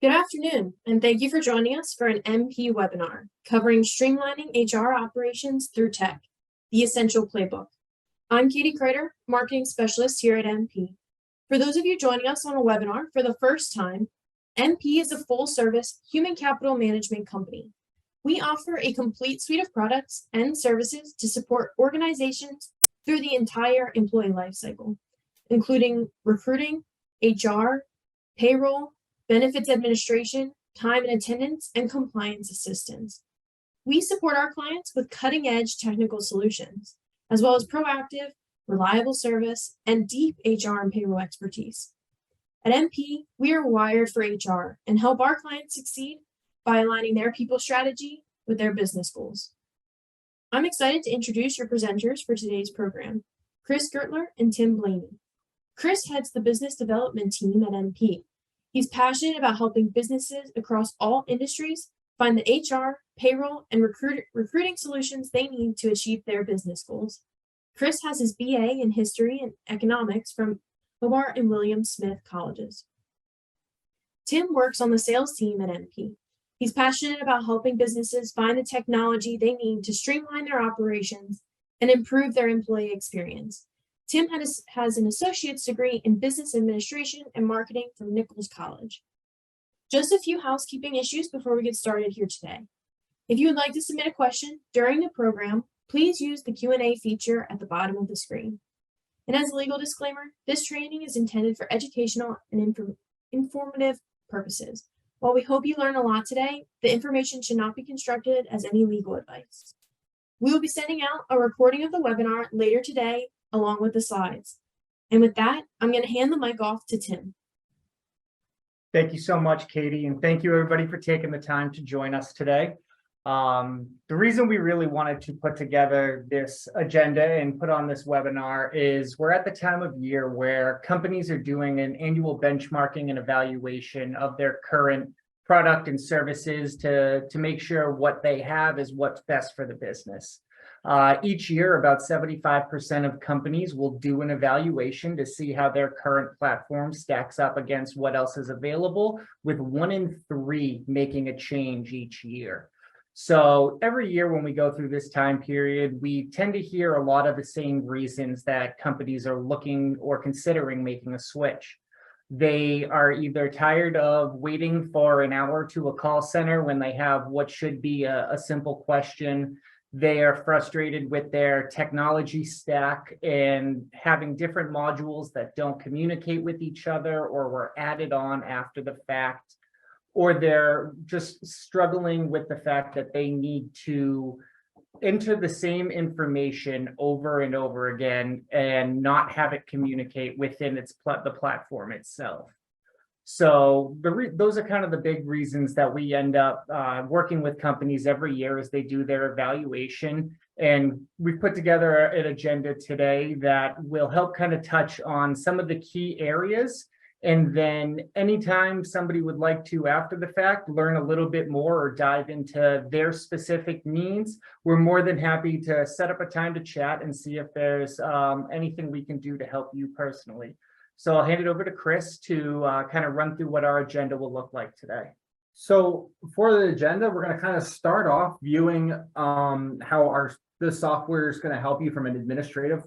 Good afternoon, and thank you for joining us for an MP webinar covering streamlining HR operations through tech, the essential playbook. I'm Katie Crater, marketing specialist here at MP. For those of you joining us on a webinar for the first time, MP is a full-service human capital management company. We offer a complete suite of products and services to support organizations through the entire employee lifecycle, including recruiting, HR, payroll, benefits administration, time and attendance, and compliance assistance. We support our clients with cutting-edge technical solutions, as well as proactive, reliable service, and deep HR and payroll expertise. At MP, we are wired for HR and help our clients succeed by aligning their people strategy with their business goals. I'm excited to introduce your presenters for today's program, Chris Gertler and Tim Blaney. Chris heads the business development team at MP. He's passionate about helping businesses across all industries find the HR, payroll, and recruiting solutions they need to achieve their business goals. Chris has his BA in History and Economics from Hobart and William Smith Colleges. Tim works on the sales team at MP. He's passionate about helping businesses find the technology they need to streamline their operations and improve their employee experience. Tim has an associate's degree in business administration and marketing from Nichols College. Just a few housekeeping issues before we get started here today. If you would like to submit a question during the program, please use the Q&A feature at the bottom of the screen. And as a legal disclaimer, this training is intended for educational and informative purposes. While we hope you learn a lot today, the information should not be construed as any legal advice. We will be sending out a recording of the webinar later today along with the slides. And with that, I'm going to hand the mic off to Tim. Thank you so much, Katie, and thank you everybody for taking the time to join us today. The reason we really wanted to put together this agenda and put on this webinar is we're at the time of year where companies are doing an annual benchmarking and evaluation of their current product and services to make sure what they have is what's best for the business. Each year, about 75% of companies will do an evaluation to see how their current platform stacks up against what else is available, with 1 in 3 making a change each year. So every year when we go through this time period, we tend to hear a lot of the same reasons that companies are looking or considering making a switch. They are either tired of waiting for an hour to a call center when they have what should be a simple question. They are frustrated with their technology stack and having different modules that don't communicate with each other or were added on after the fact, or they're just struggling with the fact that they need to enter the same information over and over again and not have it communicate within the platform itself. So those are kind of the big reasons that we end up working with companies every year as they do their evaluation. And we've put together an agenda today that will help kind of touch on some of the key areas. And then anytime somebody would like to, after the fact, learn a little bit more or dive into their specific needs, we're more than happy to set up a time to chat and see if there's anything we can do to help you personally. So I'll hand it over to Chris to kind of run through what our agenda will look like today. So for the agenda, we're going to kind of start off viewing how the software is going to help you from an administrative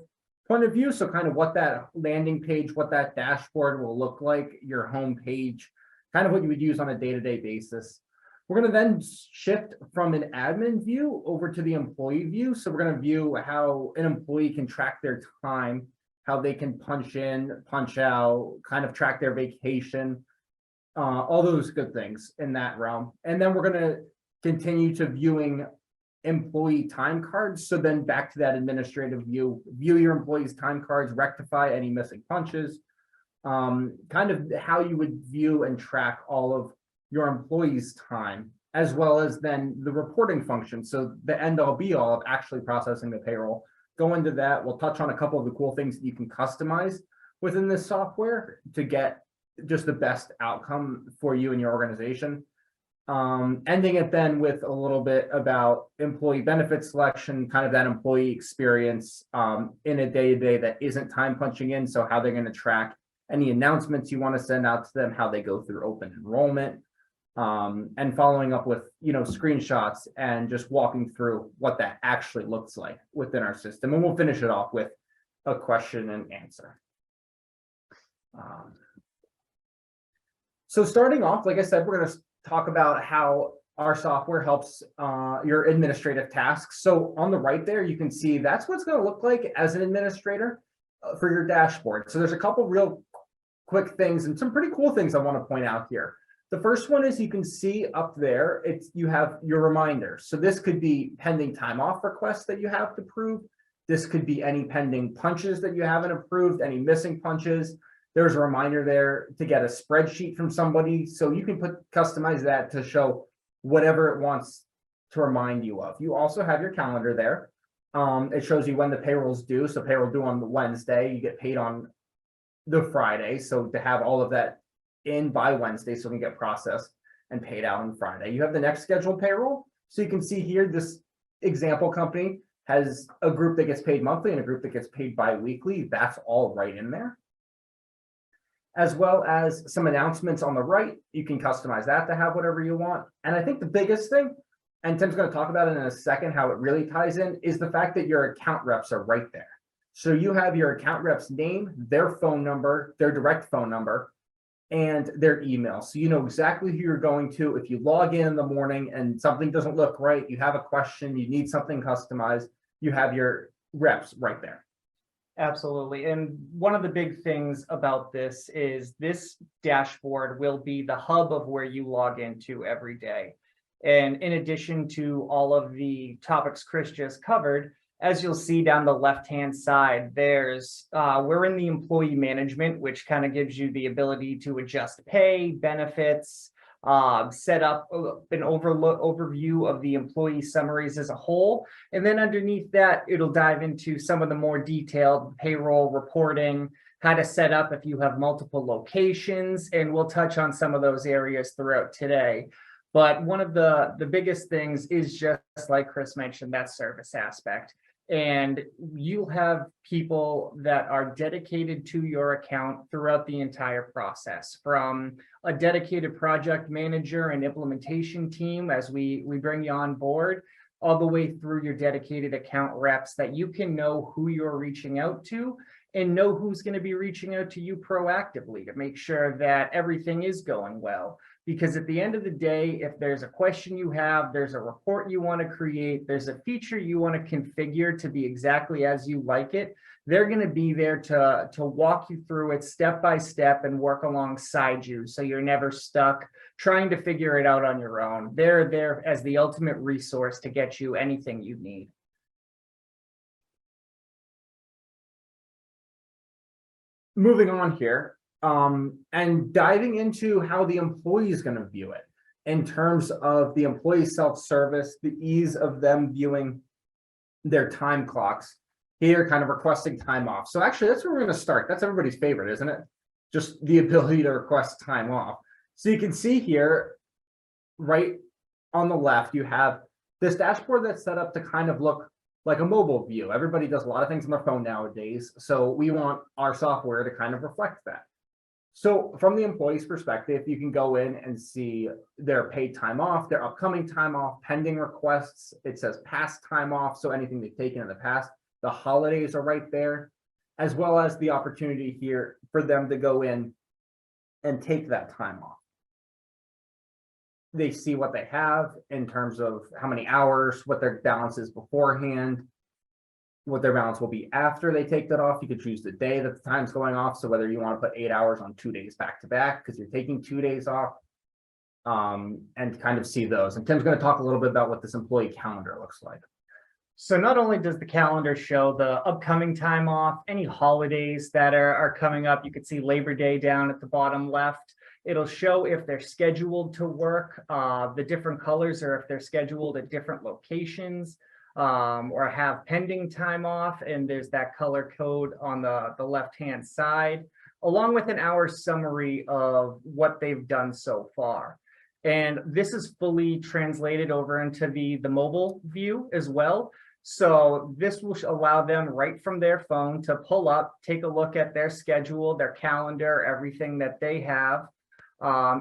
point of view. So kind of what that landing page, what that dashboard will look like, your home page, kind of what you would use on a day-to-day basis. We're going to then shift from an admin view over to the employee view. So we're going to view how an employee can track their time, how they can punch in, punch out, kind of track their vacation, all those good things in that realm. And then we're going to continue to viewing employee time cards. So then back to that administrative view, view your employees' time cards, rectify any missing punches, kind of how you would view and track all of your employees' time, as well as then the reporting function. So the end all be all of actually processing the payroll. Go into that. We'll touch on a couple of the cool things that you can customize within this software to get just the best outcome for you and your organization. Ending it then with a little bit about employee benefit selection, kind of that employee experience in a day-to-day that isn't time punching in. So how they're going to track any announcements you want to send out to them, how they go through open enrollment, And following up with, screenshots and just walking through what that actually looks like within our system. And we'll finish it off with a question and answer. So starting off, like I said, we're going to talk about how our software helps your administrative tasks. So on the right there, you can see that's what it's going to look like as an administrator for your dashboard. So there's a couple real quick things and some pretty cool things I want to point out here. The first one is you can see up there, you have your reminders. So this could be pending time off requests that you have to approve. This could be any pending punches that you haven't approved, any missing punches. There's a reminder there to get a spreadsheet from somebody. So you can customize that to show whatever it wants to remind you of. You also have your calendar there. It shows you when the payroll's due. So payroll due on the Wednesday, you get paid on the Friday. So to have all of that in by Wednesday so it can get processed and paid out on Friday. You have the next scheduled payroll. So you can see here, this example company has a group that gets paid monthly and a group that gets paid bi-weekly. That's all right in there. As well as some announcements on the right. You can customize that to have whatever you want. And I think the biggest thing, and Tim's going to talk about it in a second, how it really ties in, is the fact that your account reps are right there. So you have your account rep's name, their phone number, their direct phone number, and their email. So you know exactly who you're going to. If you log in the morning and something doesn't look right, you have a question, you need something customized, you have your reps right there. Absolutely. And one of the big things about this is this dashboard will be the hub of where you log into every day. And in addition to all of the topics Chris just covered, as you'll see down the left-hand side, we're in the employee management, which kind of gives you the ability to adjust pay, benefits, set up an overview of the employee summaries as a whole. And then underneath that, it'll dive into some of the more detailed payroll reporting, how to set up if you have multiple locations, and we'll touch on some of those areas throughout today. But one of the biggest things is just like Chris mentioned, that service aspect. And you'll have people that are dedicated to your account throughout the entire process, from a dedicated project manager and implementation team as we bring you on board, all the way through your dedicated account reps, that you can know who you're reaching out to and know who's going to be reaching out to you proactively to make sure that everything is going well. Because at the end of the day, if there's a question you have, there's a report you want to create, there's a feature you want to configure to be exactly as you like it, they're going to be there to walk you through it step by step and work alongside you, so you're never stuck trying to figure it out on your own. They're there as the ultimate resource to get you anything you need. Moving on here. And diving into how the employee is going to view it in terms of the employee self-service, the ease of them viewing their time clocks here, kind of requesting time off. So actually, that's where we're going to start. That's everybody's favorite, isn't it? Just the ability to request time off. So you can see here, right on the left, you have this dashboard that's set up to kind of look like a mobile view. Everybody does a lot of things on their phone nowadays. So we want our software to kind of reflect that. So from the employee's perspective, you can go in and see their paid time off, their upcoming time off, pending requests. It says past time off, so anything they've taken in the past. The holidays are right there, as well as the opportunity here for them to go in and take that time off. They see what they have in terms of how many hours, what their balance is beforehand, what their balance will be after they take that off. You could choose the day that the time's going off. So whether you want to put 8 hours on 2 days back to back because you're taking 2 days off, and kind of see those. And Tim's going to talk a little bit about what this employee calendar looks like. So not only does the calendar show the upcoming time off, any holidays that are coming up, you can see Labor Day down at the bottom left. It'll show if they're scheduled to work, the different colors, or if they're scheduled at different locations, or have pending time off, and there's that color code on the left-hand side, along with an hour summary of what they've done so far. And this is fully translated over into the mobile view as well. So this will allow them right from their phone to pull up, take a look at their schedule, their calendar, everything that they have.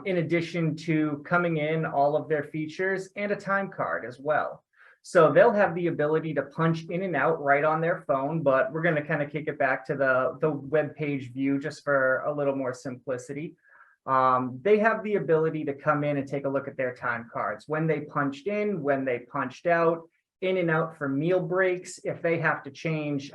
in addition to coming in all of their features and a time card as well. So they'll have the ability to punch in and out right on their phone, but we're going to kind of kick it back to the web page view just for a little more simplicity. They have the ability to come in and take a look at their time cards, when they punched in, when they punched out, in and out for meal breaks. If they have to change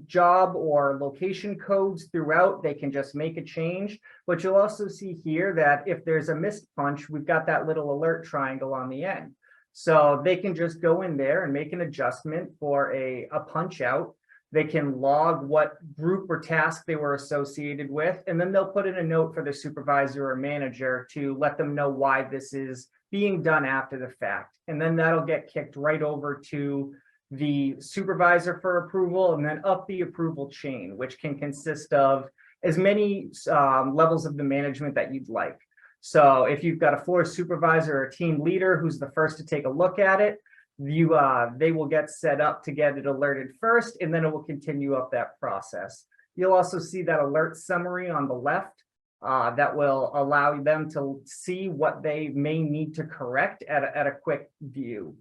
job or location codes throughout, they can just make a change. But you'll also see here that if there's a missed punch, we've got that little alert triangle on the end. So they can just go in there and make an adjustment for a punch out. They can log what group or task they were associated with, and then they'll put in a note for the supervisor or manager to let them know why this is being done after the fact. And then that'll get kicked right over to the supervisor for approval, and then up the approval chain, which can consist of as many levels of the management that you'd like. So if you've got a floor supervisor or a team leader who's the first to take a look at it, they will get set up to get it alerted first, and then it will continue up that process. You'll also see that alert summary on the left that will allow them to see what they may need to correct at a quick view.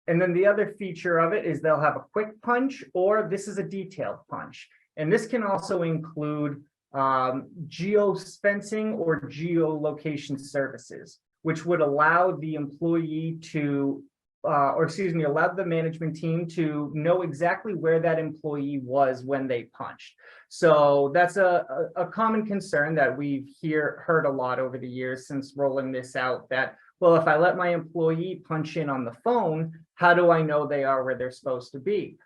And then the other feature of it is they'll have a quick punch, or this is a detailed punch. And this can also include geofencing or geolocation services, which would allow the employee to, allow the management team to know exactly where that employee was when they punched. So that's a common concern that we've heard a lot over the years since rolling this out, that, well, if I let my employee punch in on the phone, how do I know they are where they're supposed to be?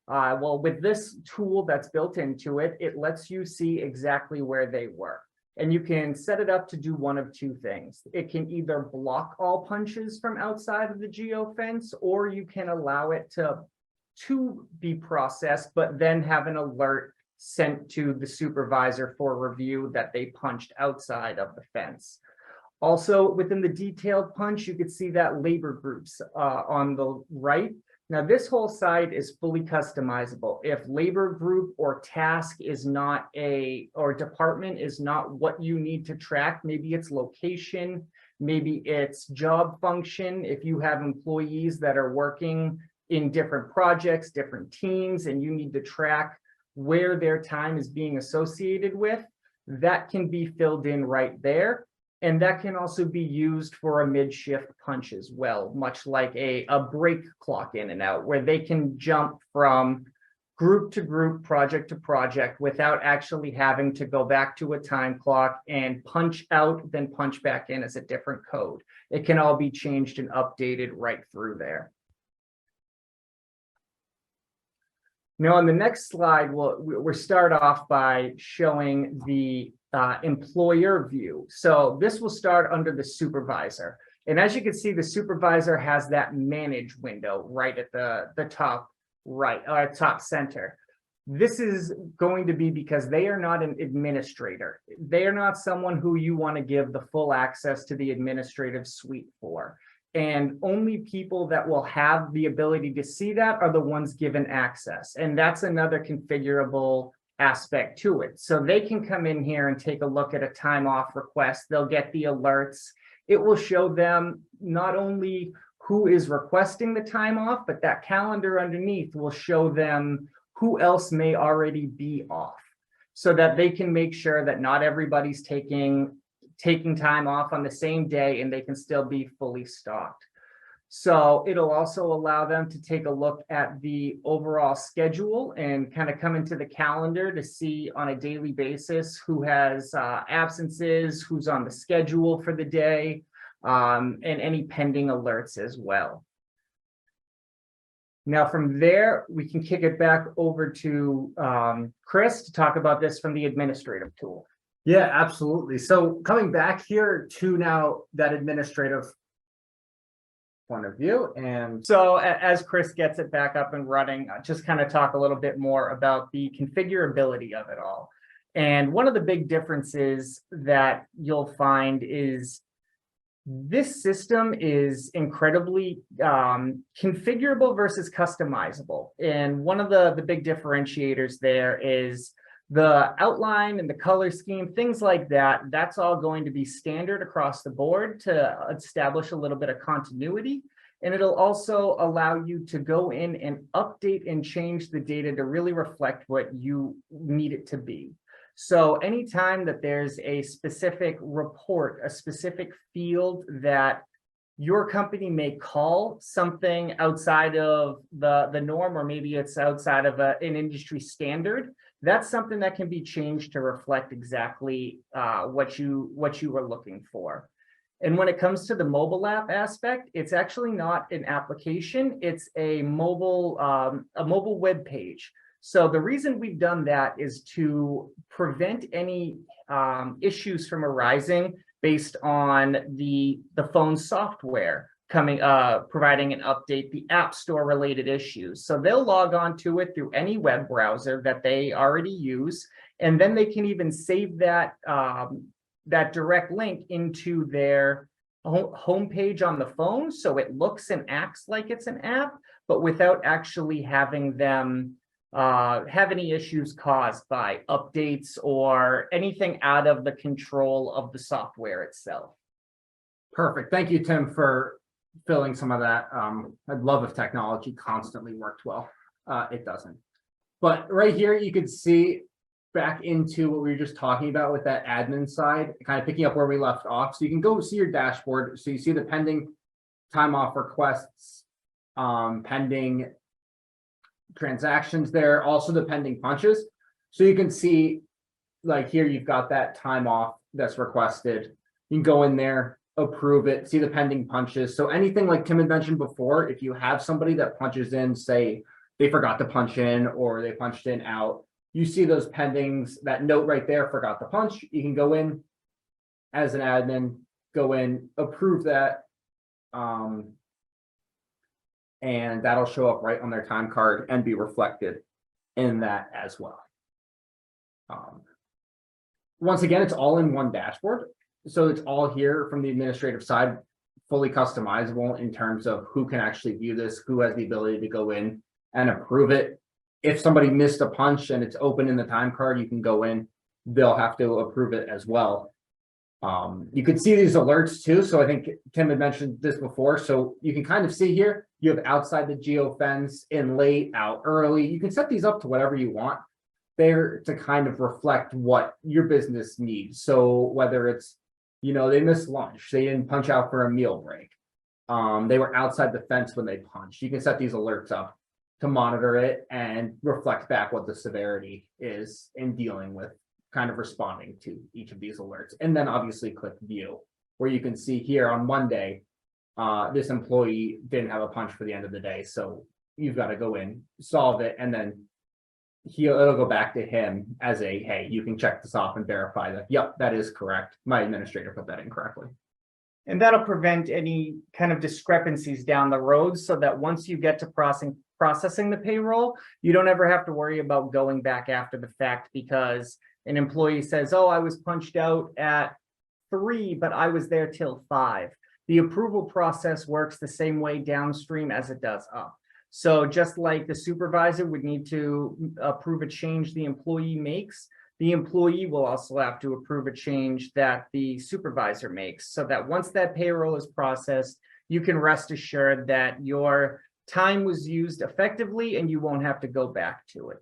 Well, with this tool that's built into it, it lets you see exactly where they were. And you can set it up to do one of two things. It can either block all punches from outside of the geofence, or you can allow it to be processed, but then have an alert sent to the supervisor for review that they punched outside of the fence. Also, within the detailed punch, you could see that labor groups on the right. Now, this whole site is fully customizable. If labor group or task is not or department is not what you need to track, maybe it's location, maybe it's job function. If you have employees that are working in different projects, different teams, and you need to track where their time is being associated with, that can be filled in right there. And that can also be used for a mid-shift punch as well, much like a break clock in and out, where they can jump from group to group, project to project, without actually having to go back to a time clock and punch out, then punch back in as a different code. It can all be changed and updated right through there. Now, on the next slide, we'll start off by showing the employer view. So this will start under the supervisor. And as you can see, the supervisor has that manage window right at the top right, or top center. This is going to be because they are not an administrator. They are not someone who you want to give the full access to the administrative suite for. And only people that will have the ability to see that are the ones given access. And that's another configurable aspect to it. So they can come in here and take a look at a time off request. They'll get the alerts. It will show them not only who is requesting the time off, but that calendar underneath will show them who else may already be off, so that they can make sure that not everybody's taking time off on the same day and they can still be fully stocked. So it'll also allow them to take a look at the overall schedule and kind of come into the calendar to see on a daily basis who has absences, who's on the schedule for the day, and any pending alerts as well. Now, from there, we can kick it back over to Chris to talk about this from the administrative tool. Yeah, absolutely. So coming back here to now that administrative point of view. And so as Chris gets it back up and running, just kind of talk a little bit more about the configurability of it all. And one of the big differences that you'll find is this system is incredibly configurable versus customizable. And one of the big differentiators there is The outline and the color scheme, things like that, that's all going to be standard across the board to establish a little bit of continuity. And it'll also allow you to go in and update and change the data to really reflect what you need it to be. So anytime that there's a specific report, a specific field that your company may call something outside of the norm, or maybe it's outside of an industry standard, that's something that can be changed to reflect exactly what you were looking for. And when it comes to the mobile app aspect, it's actually not an application, it's a mobile web page. So the reason we've done that is to prevent any issues from arising based on the phone software providing an update, the App Store related issues. So they'll log on to it through any web browser that they already use, and then they can even save that that direct link into their homepage on the phone, so it looks and acts like it's an app, but without actually having them have any issues caused by updates or anything out of the control of the software itself. Perfect. Thank you, Tim, for filling some of that. I'd love if technology constantly worked well. It doesn't. But right here, you can see back into what we were just talking about with that admin side, kind of picking up where we left off. So you can go see your dashboard. So you see the pending time off requests, pending transactions there, also the pending punches. So you can see, like here, you've got that time off that's requested. You can go in there, approve it, see the pending punches. So anything like Tim had mentioned before, if you have somebody that punches in, say they forgot to punch in or they punched in out, you see those pendings, that note right there, forgot to punch. You can go in as an admin, go in, approve that, and that'll show up right on their time card and be reflected in that as well. Once again, it's all in one dashboard. So it's all here from the administrative side, fully customizable in terms of who can actually view this, who has the ability to go in and approve it. If somebody missed a punch and it's open in the time card, you can go in, they'll have to approve it as well. You could see these alerts too. So I think Tim had mentioned this before. So you can kind of see here, you have outside the geo fence, in late, out early. You can set these up to whatever you want. They're to kind of reflect what your business needs. So whether it's, you know, they missed lunch, they didn't punch out for a meal break. They were outside the fence when they punched. You can set these alerts up to monitor it and reflect back what the severity is in dealing with kind of responding to each of these alerts. And then obviously click view, where you can see here on Monday, this employee didn't have a punch for the end of the day. So you've got to go in, solve it, and then it'll go back to him as a, hey, you can check this off and verify that, yep, that is correct. My administrator put that in correctly. And that'll prevent any kind of discrepancies down the road, so that once you get to processing the payroll, you don't ever have to worry about going back after the fact because an employee says, oh, I was punched out at 3, but I was there till 5. The approval process works the same way downstream as it does up. So just like the supervisor would need to approve a change the employee makes, the employee will also have to approve a change that the supervisor makes, so that once that payroll is processed, you can rest assured that your time was used effectively and you won't have to go back to it.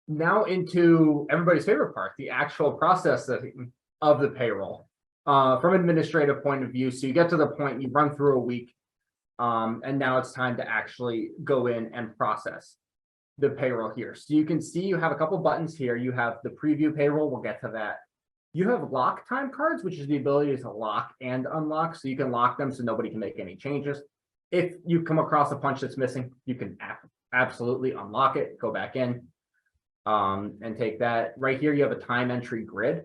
Now into everybody's favorite part, the actual process of the payroll. From an administrative point of view, so you get to the point, you run through a week, and now it's time to actually go in and process the payroll here. So you can see you have a couple buttons here. You have the preview payroll, we'll get to that. You have lock time cards, which is the ability to lock and unlock, so you can lock them so nobody can make any changes. If you come across a punch that's missing, you can absolutely unlock it, go back in, and take that. Right here, you have a time entry grid.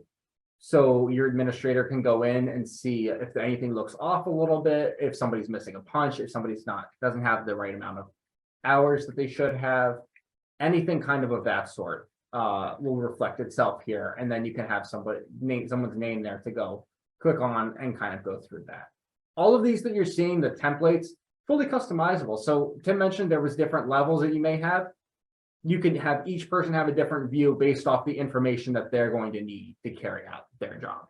So your administrator can go in and see if anything looks off a little bit, if somebody's missing a punch, if somebody's doesn't have the right amount of hours that they should have, anything kind of that sort will reflect itself here. And then you can have someone's name there to go click on and kind of go through that. All of these that you're seeing, the templates, fully customizable. So Tim mentioned there was different levels that you may have. You can have each person have a different view based off the information that they're going to need to carry out their job.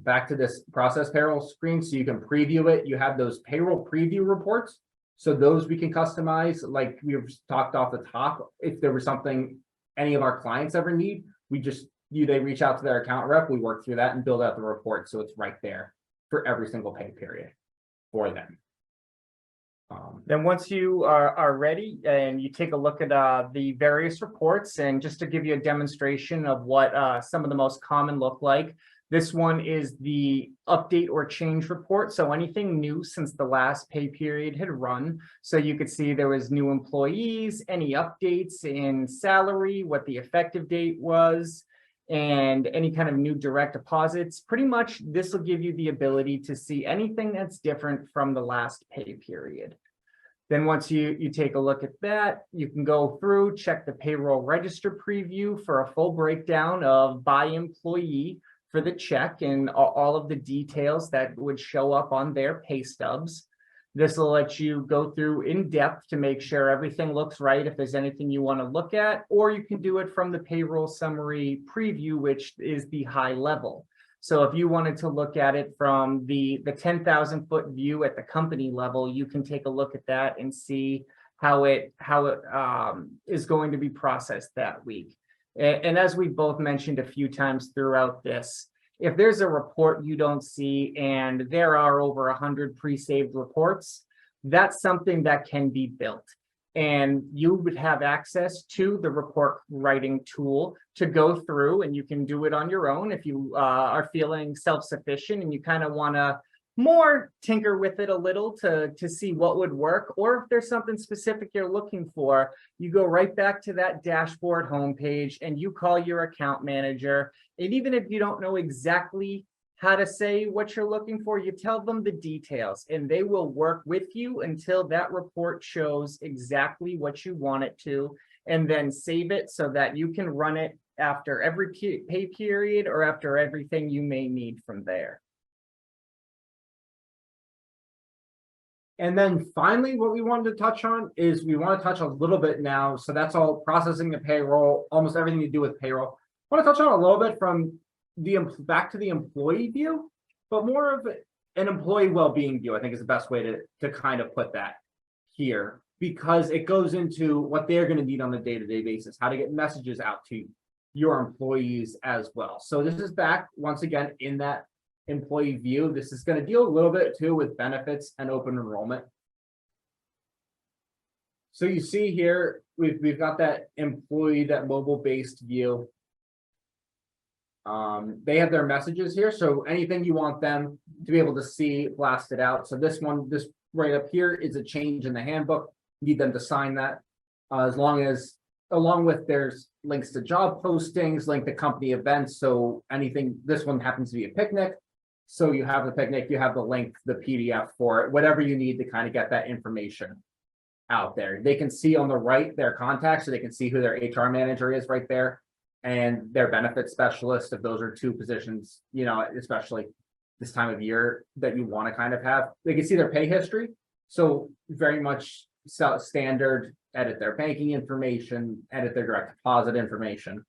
Back to this process payroll screen, so you can preview it. You have those payroll preview reports. So those we can customize, like we've talked off the top. If there was something any of our clients ever need, they reach out to their account rep, we work through that and build out the report. So it's right there for every single pay period for them. Then once you are ready and you take a look at the various reports, and just to give you a demonstration of what some of the most common look like, this one is the update or change report. So anything new since the last pay period had run. So you could see there was new employees, any updates in salary, what the effective date was, and any kind of new direct deposits. Pretty much this will give you the ability to see anything that's different from the last pay period. Then once you take a look at that, you can go through, check the payroll register preview for a full breakdown of by employee for the check and all of the details that would show up on their pay stubs. This will let you go through in depth to make sure everything looks right if there's anything you want to look at, or you can do it from the payroll summary preview, which is the high level. So if you wanted to look at it from the 10,000 foot view at the company level, you can take a look at that and see how it is going to be processed that week. And as we both mentioned a few times throughout this, if there's a report you don't see and there are over 100 pre-saved reports, that's something that can be built. And you would have access to the report writing tool to go through, and you can do it on your own if you are feeling self-sufficient and you kind of want to more tinker with it a little to see what would work. Or if there's something specific you're looking for, you go right back to that dashboard homepage and you call your account manager. And even if you don't know exactly how to say what you're looking for, you tell them the details and they will work with you until that report shows exactly what you want it to, and then save it so that you can run it after every pay period or after everything you may need from there. And then finally, what we wanted to touch on is we want to touch a little bit now. So that's all processing the payroll, almost everything to do with payroll. I want to touch on a little bit from the back to the employee view, but more of an employee well-being view, I think is the best way to kind of put that here, because it goes into what they're going to need on a day-to-day basis, how to get messages out to your employees as well. So this is back once again in that employee view. This is going to deal a little bit too with benefits and open enrollment. So you see here, we've got that employee, that mobile-based view. They have their messages here, so anything you want them to be able to see blasted out. So this right up here is a change in the handbook. You need them to sign that, along with there's links to job postings, link to company events. So anything, this one happens to be a picnic. So you have the picnic, you have the link, the PDF for it, whatever you need to kind of get that information out there. They can see on the right their contacts, so they can see who their HR manager is right there, and their benefits specialist, if those are two positions, you know, especially this time of year that you want to kind of have. They can see their pay history. So very much standard, edit their banking information, edit their direct deposit information.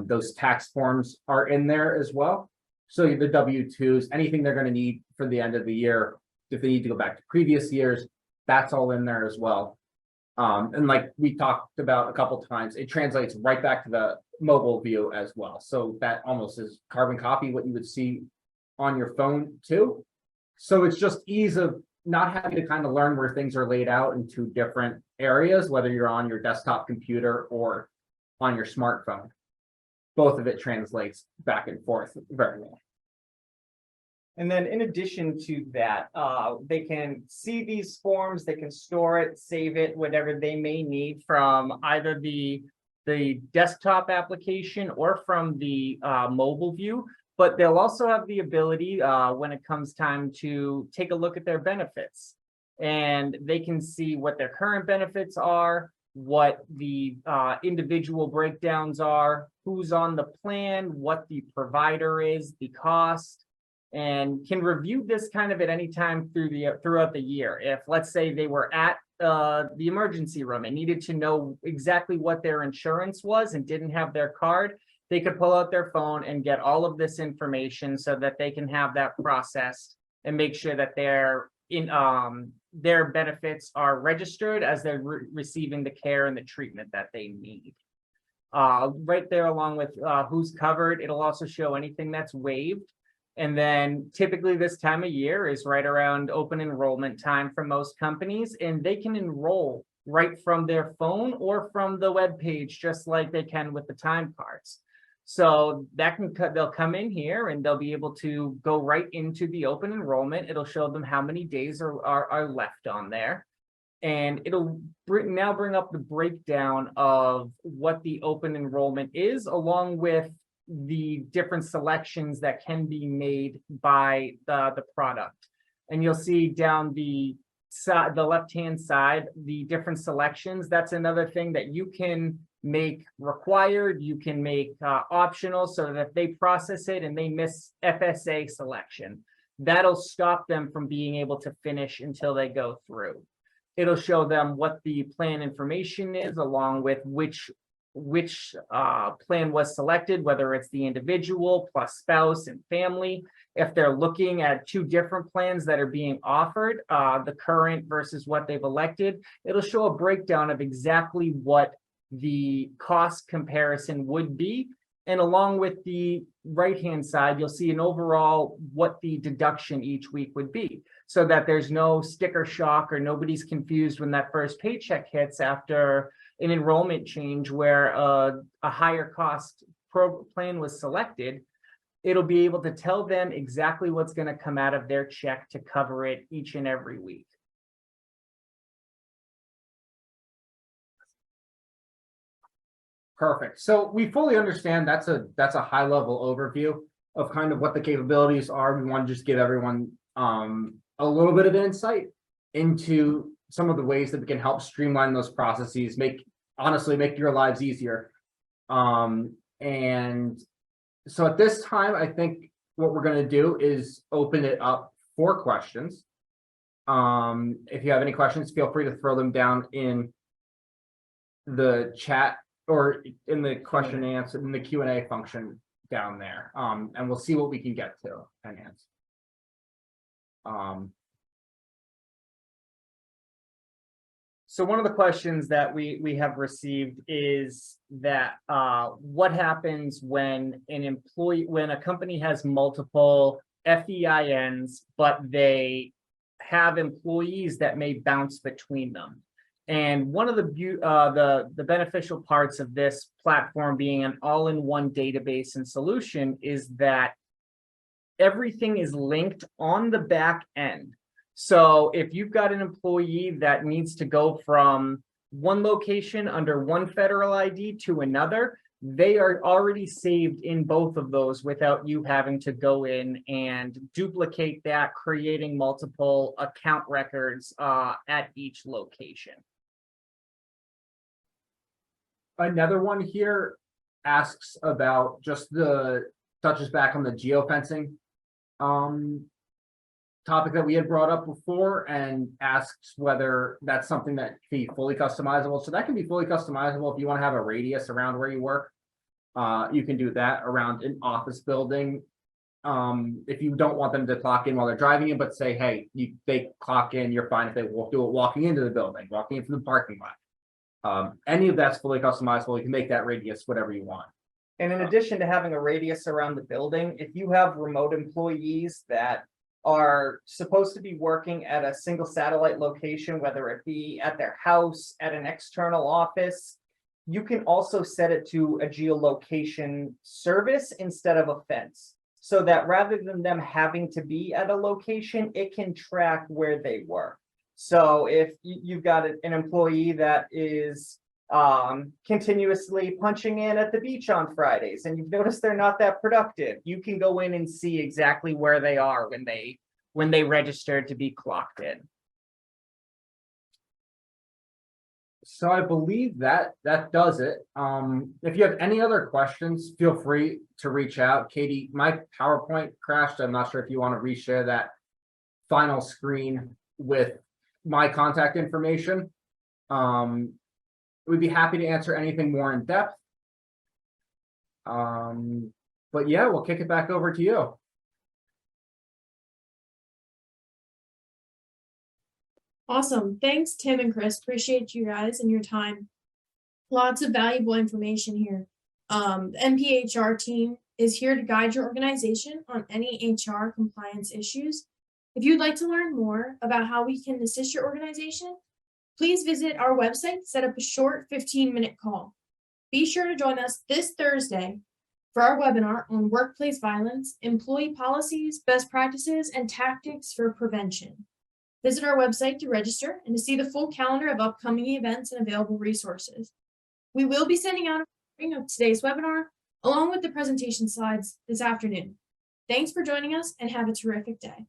Those tax forms are in there as well. So the W-2s, anything they're going to need for the end of the year, if they need to go back to previous years, that's all in there as well. And like we talked about a couple times, it translates right back to the mobile view as well. So that almost is carbon copy what you would see on your phone too. So it's just ease of not having to kind of learn where things are laid out into different areas, whether you're on your desktop computer or on your smartphone. Both of it translates back and forth very well. And then in addition to that, they can see these forms, they can store it, save it, whatever they may need from either the desktop application or from the mobile view. But they'll also have the ability when it comes time to take a look at their benefits. And they can see what their current benefits are, what the individual breakdowns are, who's on the plan, what the provider is, the cost. and can review this kind of at any time throughout the year. If, let's say, they were at the emergency room and needed to know exactly what their insurance was and didn't have their card, they could pull out their phone and get all of this information so that they can have that processed and make sure that their benefits are registered as they're receiving the care and the treatment that they need. Right there, along with who's covered, it'll also show anything that's waived. And then typically this time of year is right around open enrollment time for most companies, and they can enroll right from their phone or from the web page, just like they can with the time cards. So that they'll come in here and they'll be able to go right into the open enrollment. It'll show them how many days are left on there. And it'll now bring up the breakdown of what the open enrollment is, along with the different selections that can be made by the product. And you'll see down the left-hand side, the different selections. That's another thing that you can make required, you can make optional, so that if they process it and they miss FSA selection, that'll stop them from being able to finish until they go through. It'll show them what the plan information is, along with which plan was selected, whether it's the individual plus spouse and family. If they're looking at two different plans that are being offered, the current versus what they've elected, it'll show a breakdown of exactly what the cost comparison would be. And along with the right-hand side, you'll see an overall what the deduction each week would be, so that there's no sticker shock or nobody's confused when that first paycheck hits after an enrollment change where a higher cost plan was selected. It'll be able to tell them exactly what's going to come out of their check to cover it each and every week. Perfect. So we fully understand that's a high level overview of kind of what the capabilities are. We want to just give everyone a little bit of insight into some of the ways that we can help streamline those processes, honestly make your lives easier. And so at this time, I think what we're going to do is open it up for questions. If you have any questions, feel free to throw them down in the chat or in the question and answer in the Q&A function down there. And we'll see what we can get to and answer. So one of the questions that we have received is that what happens when a company has multiple FEINs, but they have employees that may bounce between them. And one of the beneficial parts of this platform being an all-in-one database and solution is that everything is linked on the back end. So if you've got an employee that needs to go from one location under one federal ID to another, they are already saved in both of those without you having to go in and duplicate that, creating multiple account records at each location. Another one here asks about just touches back on the geofencing topic that we had brought up before, and asks whether that's something that can be fully customizable. So that can be fully customizable if you want to have a radius around where you work. You can do that around an office building. If you don't want them to clock in while they're driving in, but say, hey, they clock in, you're fine if they do it walking into the building, walking into the parking lot. Any of that's fully customizable. You can make that radius whatever you want. And in addition to having a radius around the building, if you have remote employees that are supposed to be working at a single satellite location, whether it be at their house, at an external office, you can also set it to a geolocation service instead of a fence, so that rather than them having to be at a location, it can track where they work. So if you've got an employee that is continuously punching in at the beach on Fridays, and you've noticed they're not that productive, you can go in and see exactly where they are when they registered to be clocked in. So I believe that does it. If you have any other questions, feel free to reach out. Katie, my PowerPoint crashed. I'm not sure if you want to reshare that final screen with my contact information. We'd be happy to answer anything more in depth. But yeah, we'll kick it back over to you. Awesome. Thanks, Tim and Chris. Appreciate you guys and your time. Lots of valuable information here. The NPHR team is here to guide your organization on any HR compliance issues. If you'd like to learn more about how we can assist your organization, please visit our website to set up a short 15-minute call. Be sure to join us this Thursday for our webinar on workplace violence, employee policies, best practices, and tactics for prevention. Visit our website to register and to see the full calendar of upcoming events and available resources. We will be sending out a recording of today's webinar along with the presentation slides this afternoon. Thanks for joining us and have a terrific day.